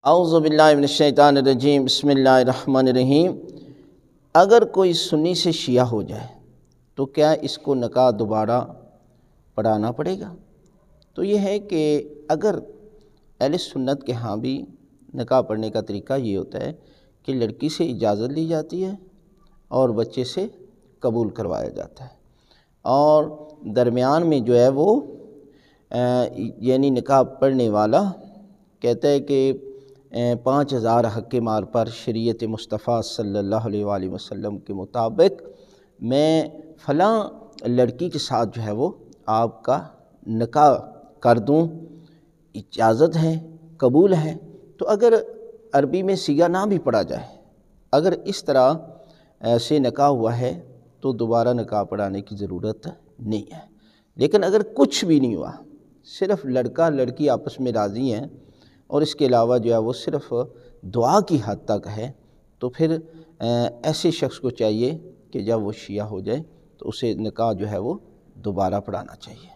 اعوذ باللہ من الشیطان الرجیم، بسم اللہ الرحمن الرحیم۔ اگر کوئی سنی سے شیعہ ہو جائے تو کیا اس کو نکاح دوبارہ پڑھانا پڑے گا؟ تو یہ ہے کہ اگر اہل سنت کے ہاں بھی نکاح پڑھنے کا طریقہ یہ ہوتا ہے کہ لڑکی سے اجازت لی جاتی ہے اور بچے سے قبول کروایا جاتا ہے، اور درمیان میں جو ہے وہ یعنی نکاح پڑھنے والا کہتا ہے کہ 5000 حق مال پر شریعت مصطفیٰ صلی اللہ علیہ وآلہ وسلم کے مطابق میں فلاں لڑکی کے ساتھ جو ہے وہ آپ کا نکاح کر دوں، اجازت ہے، قبول ہے۔ تو اگر عربی میں صیغہ نہ بھی پڑھا جائے، اگر اس طرح سے نکاح ہوا ہے تو دوبارہ نکاح پڑھانے کی ضرورت نہیں ہے۔ لیکن اگر کچھ بھی نہیں ہوا، صرف لڑکا لڑکی آپس میں راضی ہیں اور اس کے علاوہ جو ہے وہ صرف دعا کی حد تک ہے، تو پھر ایسے شخص کو چاہیے کہ جب وہ شیعہ ہو جائے تو اسے نکاح جو ہے وہ دوبارہ پڑھانا چاہیے۔